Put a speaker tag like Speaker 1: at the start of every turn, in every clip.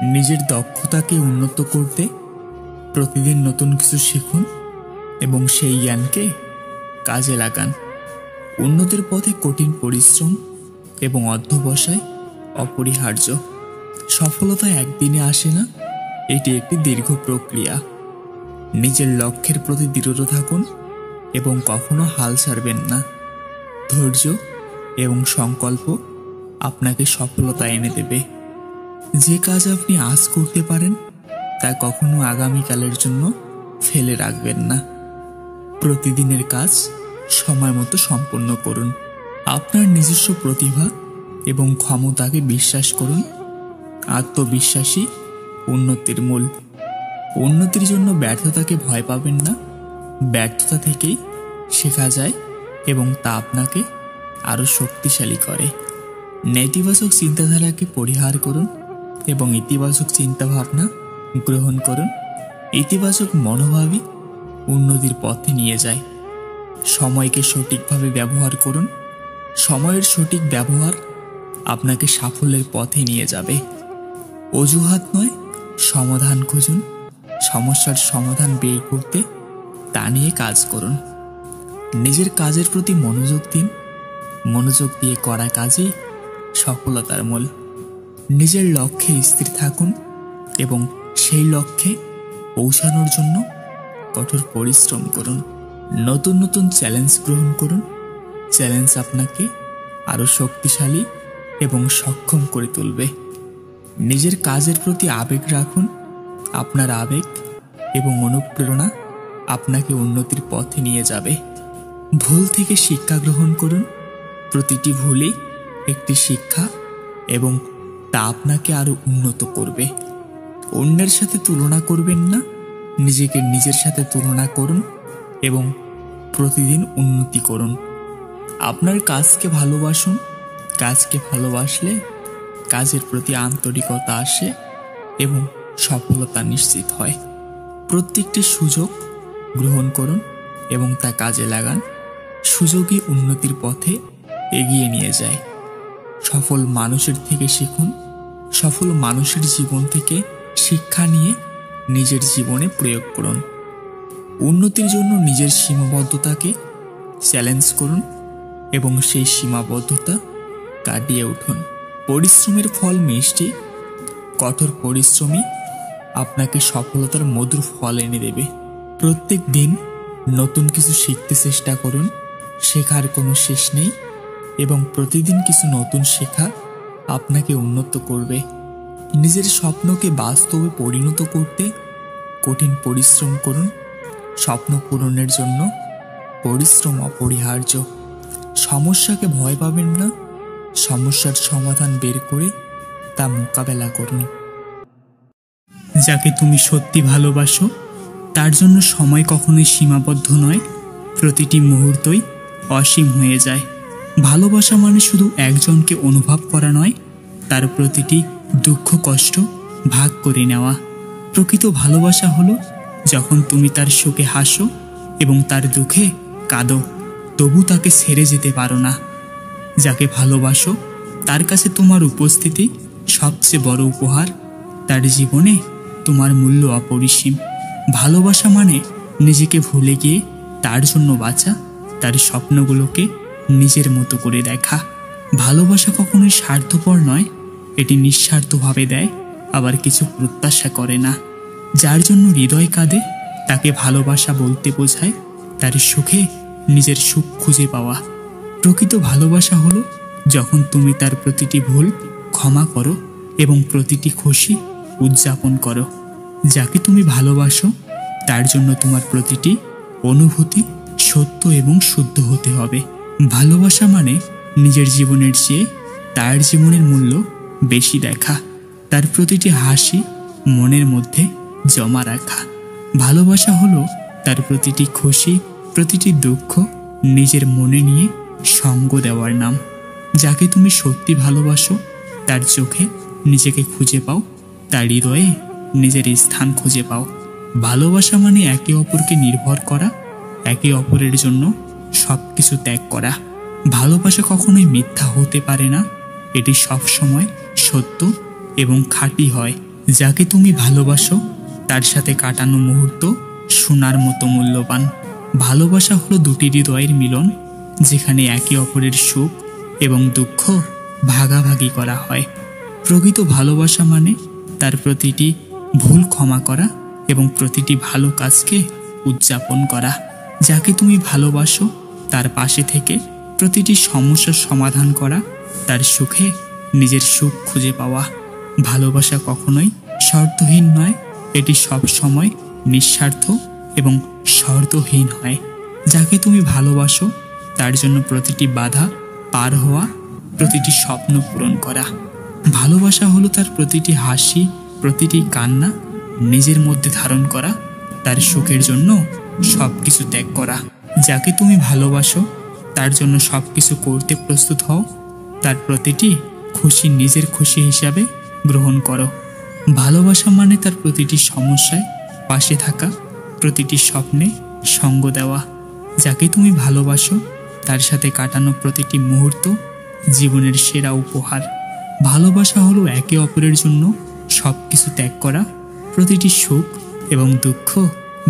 Speaker 1: নিজের দক্ষতাকে উন্নত করতে প্রতিদিন নতুন কিছু শিখুন এবং সেই জ্ঞানকে কাজে লাগান। উন্নতির পথে কঠিন পরিশ্রম এবং অধ্যবসায় অপরিহার্য। সফলতা একদিনে আসে না, এটি একটি দীর্ঘ প্রক্রিয়া। নিজের লক্ষ্যের প্রতি দৃঢ় থাকুন এবং কখনো হাল ছাড়বেন না। ধৈর্য এবং সংকল্প আপনাকে সফলতা এনে দেবে। যে কাজ আপনি আজ করতে পারেন তা কখনো আগামীকালের জন্য ফেলে রাখবেন না। প্রতিদিনের কাজ সময় মতো সম্পন্ন করুন। আপনার নিজস্ব প্রতিভা এবং ক্ষমতাকে বিশ্বাস করুন। আত্মবিশ্বাসী উন্নতির মূল। উন্নতির জন্য ব্যর্থতাকে ভয় পাবেন না। ব্যর্থতা থেকেই শেখা যায় এবং তা আপনাকে আরও শক্তিশালী করে। নেতিবাচক চিন্তাধারাকে পরিহার করুন এবং ইতিবাচক চিন্তাভাবনা গ্রহণ করুন। ইতিবাচক মনোভাবই উন্নতির পথে নিয়ে যায়। সময়কে সঠিকভাবে ব্যবহার করুন। সময়ের সঠিক ব্যবহার আপনাকে সাফল্যের পথে নিয়ে যাবে। অজুহাত নয়, সমাধান খুঁজুন। সমস্যার সমাধান বের করতে তা নিয়ে কাজ করুন। নিজের কাজের প্রতি মনোযোগ দিন। মনোযোগ দিয়ে করা কাজই সফলতার মূল। নিজের লক্ষ্যে স্থির থাকুন এবং সেই লক্ষ্যে পৌঁছানোর জন্য কঠোর পরিশ্রম করুন। নতুন নতুন চ্যালেঞ্জ গ্রহণ করুন। চ্যালেঞ্জ আপনাকে আরও শক্তিশালী এবং সক্ষম করে তুলবে। নিজের কাজের প্রতি আবেগ রাখুন। আপনার আবেগ এবং অনুপ্রেরণা আপনাকে উন্নতির পথে নিয়ে যাবে। ভুল থেকে শিক্ষা গ্রহণ করুন। প্রতিটি ভুলই একটি শিক্ষা এবং তা আপনাকে আরও উন্নত করবে। অন্যের সাথে তুলনা করবেন না, নিজেকে নিজের সাথে তুলনা করুন এবং প্রতিদিন উন্নতি করুন। আপনার কাজকে ভালোবাসুন। কাজকে ভালোবাসলে কাজের প্রতি আন্তরিকতা আসে এবং সফলতা নিশ্চিত হয়। প্রত্যেকটি সুযোগ গ্রহণ করুন এবং তা কাজে লাগান। সুযোগই উন্নতির পথে এগিয়ে নিয়ে যায়। সফল মানুষের থেকে শিখুন। সফল মানুষের জীবন থেকে শিক্ষা নিয়ে নিজের জীবনে প্রয়োগ করুন। উন্নতির জন্য নিজের সীমাবদ্ধতাকে চ্যালেঞ্জ করুন এবং সেই সীমাবদ্ধতা কাটিয়ে উঠুন। পরিশ্রমের ফল মিষ্টি। কঠোর পরিশ্রমই আপনাকে সফলতার মধুর ফল এনে দেবে। প্রত্যেক দিন নতুন কিছু শিখতে চেষ্টা করুন। শেখার কোনো শেষ নেই এবং প্রতিদিন কিছু নতুন শেখা আপনাকে উন্নত করবে। নিজের স্বপ্নকে বাস্তবে পরিণত করতে কঠিন পরিশ্রম করুন। স্বপ্ন পূরণের জন্য পরিশ্রম অপরিহার্য। সমস্যাকে ভয় পাবেন না। সমস্যার সমাধান বের করে তা মোকাবেলা করুন। যাকে তুমি সত্যি ভালোবাসো তার জন্য সময় কখনোই সীমাবদ্ধ নয়। প্রতিটি মুহূর্তই অসীম হয়ে যায়। ভালোবাসা মানে শুধু একজনকে অনুভব করা নয়, তার প্রতিটি দুঃখ কষ্ট ভাগ করে নেওয়া। প্রকৃত ভালোবাসা হলো যখন তুমি তার সুখে হাসো এবং তার দুঃখে কাঁদো, তবু তাকে ছেড়ে যেতে পারো না। যাকে ভালোবাসো তার কাছে তোমার উপস্থিতি সবচেয়ে বড় উপহার। তার জীবনে তোমার মূল্য অপরিসীম। ভালোবাসা মানে নিজেকে ভুলে গিয়ে তার জন্য বাঁচা, তার স্বপ্নগুলোকে নিজের মতো করে দেখা। ভালোবাসা কখনোই স্বার্থপর নয়, এটি নিঃস্বার্থভাবে দেয়, আবার কিছু প্রত্যাশা করে না। যার জন্য হৃদয় কাঁদে তাকে ভালোবাসা বলতে বোঝায় তার সুখে নিজের সুখ খুঁজে পাওয়া। প্রকৃত ভালোবাসা হলো যখন তুমি তার প্রতিটি ভুল ক্ষমা করো এবং প্রতিটি খুশি উদযাপন করো। যাকে তুমি ভালোবাসো তার জন্য তোমার প্রতিটি অনুভূতি সত্য এবং শুদ্ধ হতে হবে। ভালোবাসা মানে নিজের জীবনের চেয়ে তার জীবনের মূল্য বেশি দেখা, তার প্রতিটি হাসি মনের মধ্যে জমা রাখা। ভালোবাসা হলো তার প্রতিটি খুশি প্রতিটি দুঃখ নিজের মনে নিয়ে সঙ্গ দেওয়ার নাম। যাকে তুমি সত্যি ভালোবাসো তার চোখে নিজেকে খুঁজে পাও, তার হৃদয়ে নিজের স্থান খুঁজে পাও। ভালোবাসা মানে একে অপরকে নির্ভর করা, একে অপরের জন্য সবকিছু ত্যাগ করা। ভালোবাসা কখনোই মিথ্যা হতে পারে না, এটি সব সময় সত্য এবং খাঁটি হয়। যাকে তুমি ভালোবাসো তার সাথে কাটানো মুহূর্ত সোনার মতো মূল্যবান। ভালোবাসা হলো দুটি হৃদয়ের মিলন, যেখানে একে অপরের সুখ এবং দুঃখ ভাগাভাগি করা হয়। প্রকৃত ভালোবাসা মানে তার প্রতিটি ভুল ক্ষমা করা এবং প্রতিটি ভালো কাজকে উদযাপন করা। যাকে তুমি ভালোবাসো তার পাশে থেকে প্রতিটি সমস্যার সমাধান করা, তার সুখে নিজের সুখ খুঁজে পাওয়া। ভালোবাসা কখনোই শর্তহীন নয়, এটি সব সময় নিঃস্বার্থ এবং শর্তহীন হয়। যাকে তুমি ভালোবাসো তার জন্য প্রতিটি বাধা পার হওয়া, প্রতিটি স্বপ্ন পূরণ করা। ভালোবাসা হলো তার প্রতিটি হাসি, প্রতিটি কান্না নিজের মধ্যে ধারণ করা, তার সুখের জন্য সব কিছু ত্যাগ করা। যাকে তুমি ভালোবাসো তার জন্য সব কিছু করতে প্রস্তুত হও, তার প্রতিটি খুশি নিজের খুশি হিসাবে গ্রহণ করো। ভালোবাসা মানে তার প্রতিটি সমস্যায় পাশে থাকা, প্রতিটি স্বপ্নে সঙ্গ দেওয়া। যাকে তুমি ভালোবাসো তার সাথে কাটানো প্রতিটি মুহূর্ত জীবনের সেরা উপহার। ভালোবাসা হলো একে অপরের জন্য সব কিছু ত্যাগ করা, প্রতিটি সুখ এবং দুঃখ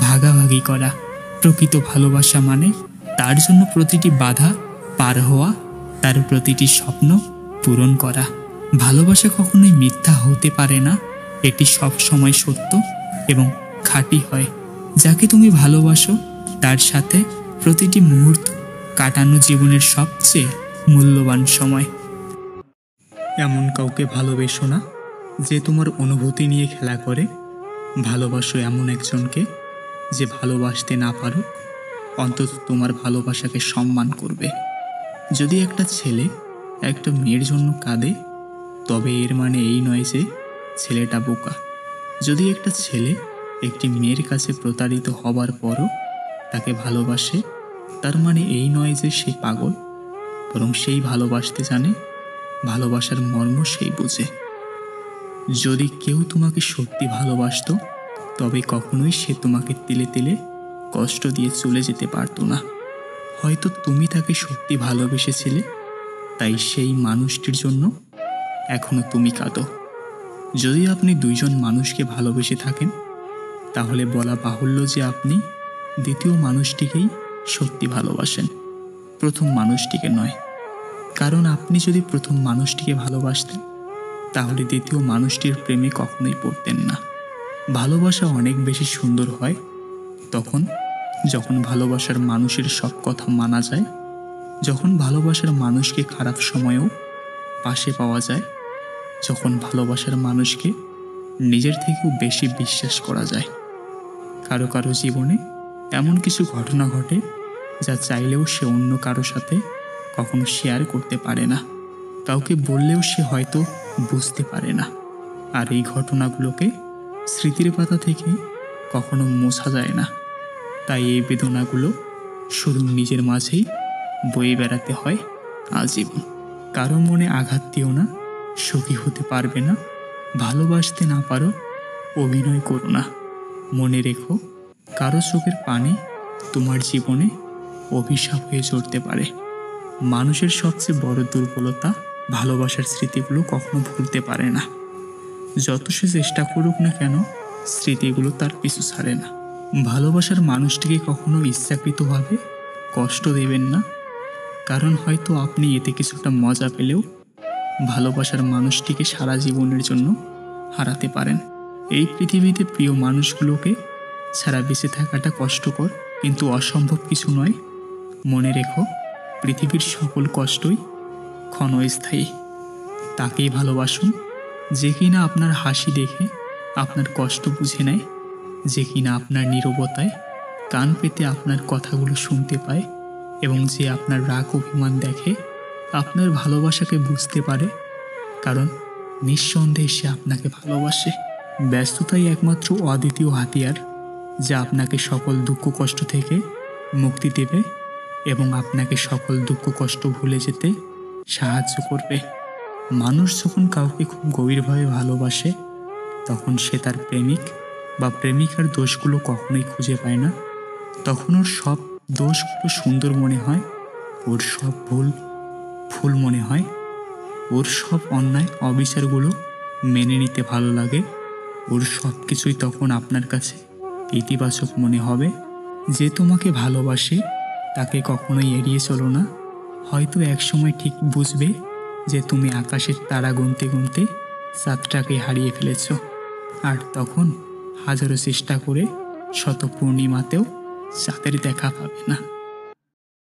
Speaker 1: ভাগাভাগি করা। প্রকৃত ভালোবাসা মানে তার জন্য প্রতিটি বাধা পার হওয়া, তার প্রতিটি স্বপ্ন পূরণ করা। ভালোবাসা কখনোই মিথ্যা হতে পারে না, এটি সব সময় সত্য এবং খাঁটি হয়। যাকে তুমি ভালোবাসো তার সাথে প্রতিটি মুহূর্ত কাটানো জীবনের সবচেয়ে মূল্যবান সময়। এমন কাউকে ভালোবেসো না যে তোমার অনুভূতি নিয়ে খেলা করে। ভালোবাসো এমন একজনকে যে ভালোবাসতে না পারো, অন্তত তোমার ভালোবাসাকে সম্মান করবে। যদি একটা ছেলে একটা মেয়ের জন্য কাঁদে, তবে এর মানে এই নয় যে ছেলেটা বোকা। যদি একটা ছেলে একটি মেয়ের কাছে প্রতারিত হবার পরও তাকে ভালোবাসে, তার মানে এই নয় যে সে পাগল, বরং সেই ভালোবাসতে জানে, ভালোবাসার মর্ম সেই বুঝে। যদি কেউ তোমাকে সত্যি ভালোবাসতো, তবে কখনোই সে তোমাকে তিলে তিলে কষ্ট দিয়ে চলে যেতে পারতো না। হয়তো তুমি তাকে সত্যি ভালোবেসেছিলে, তাই সেই মানুষটির জন্য এখনো তুমি কাঁদো। যদি আপনি দুইজন মানুষকে ভালোবেসে থাকেন, তাহলে বলা বাহুল্য যে আপনি দ্বিতীয় মানুষটিকেই সত্যি ভালোবাসেন, প্রথম মানুষটিকে নয়। কারণ আপনি যদি প্রথম মানুষটিকে ভালোবাসতেন, তাহলে দ্বিতীয় মানুষটির প্রেমে কখনোই পড়তেন না। ভালোবাসা অনেক বেশি সুন্দর হয় যখন ভালোবাসার মানুষের সব কথা মানা যায়, যখন ভালোবাসার মানুষকে খারাপ সময়েও পাশে পাওয়া যায়, যখন ভালোবাসার মানুষকে নিজের থেকেও বেশি বিশ্বাস করা যায়। কারো কারো জীবনে এমন কিছু ঘটনা ঘটে যা চাইলেও সে অন্য কারো সাথে কখনো শেয়ার করতে পারে না, কাউকে বললেও সে হয়তো বুঝতে পারে না। আর এই ঘটনাগুলোকে স্মৃতির পাতা থেকে কখনো মোছা যায় না। তাই এই বেদনাগুলো শুধু নিজের মাঝেই বয়ে বেড়াতে হয় আজীবন। কারো মনে আঘাত দিও না, সুখী হতে পারবে না। ভালোবাসতে না পারো, অভিনয় করো না। মনে রেখো, কারো চোখের পানি তোমার জীবনে অভিশাপ হয়ে চড়তে পারে। মানুষের সবচেয়ে বড় দুর্বলতা ভালোবাসার স্মৃতিগুলো কখনো ভুলতে পারে না। যত সে চেষ্টা করুক না কেন, স্মৃতিগুলো তার পিছু ছাড়ে না। ভালোবাসার মানুষটিকে কখনো ইচ্ছাকৃতভাবে কষ্ট দেবেন না, কারণ হয়তো আপনি এতে কিছুটা মজা পেলেও ভালোবাসার মানুষটিকে সারা জীবনের জন্য হারাতে পারেন। এই পৃথিবীতে প্রিয় মানুষগুলোকে ছাড়া বেঁচে থাকাটা কষ্টকর, কিন্তু অসম্ভব কিছু নয়। মনে রেখো, পৃথিবীর সকল কষ্টই ক্ষণস্থায়ী। তাকেই ভালোবাসুন যে কিনা আপনার হাসি দেখে আপনার কষ্ট বুঝে নেয়, যে কিনা আপনার নীরবতায় কান পেতে আপনার কথাগুলো শুনতে পায়, এবং যে আপনার রাগ অভিমান দেখে আপনার ভালোবাসাকে বুঝতে পারে, কারণ নিঃসন্দেহে সে আপনাকে ভালোবাসে। ব্যস্ততাই একমাত্র অদ্বিতীয় হাতিয়ার, যা আপনাকে সকল দুঃখ কষ্ট থেকে মুক্তি দেবে এবং আপনাকে সকল দুঃখ কষ্ট ভুলে যেতে সাহায্য করবে। মানুষ যখন কাউকে খুব গভীরভাবে ভালোবাসে, তখন সে তার প্রেমিক বা প্রেমিকার দোষগুলো কখনোই খুঁজে পায় না। তখন ওর সব দোষগুলো সুন্দর মনে হয়, ওর সব ভুল মনে হয়, ওর সব অন্যায় অবিচারগুলো মেনে নিতে ভালো লাগে, ওর সব কিছুই তখন আপনার কাছে ইতিবাচক মনে হবে। যে তোমাকে ভালোবাসে তাকে কখনোই এড়িয়ে চলো না। হয়তো একসময় ঠিক বুঝবে যে তুমি আকাশের তারা গুনতে গুনতে চাঁদটাকে হারিয়ে ফেলেছ, আর তখন হাজারো চেষ্টা করে শত পূর্ণিমাতেও চাঁদের দেখা পাবে না।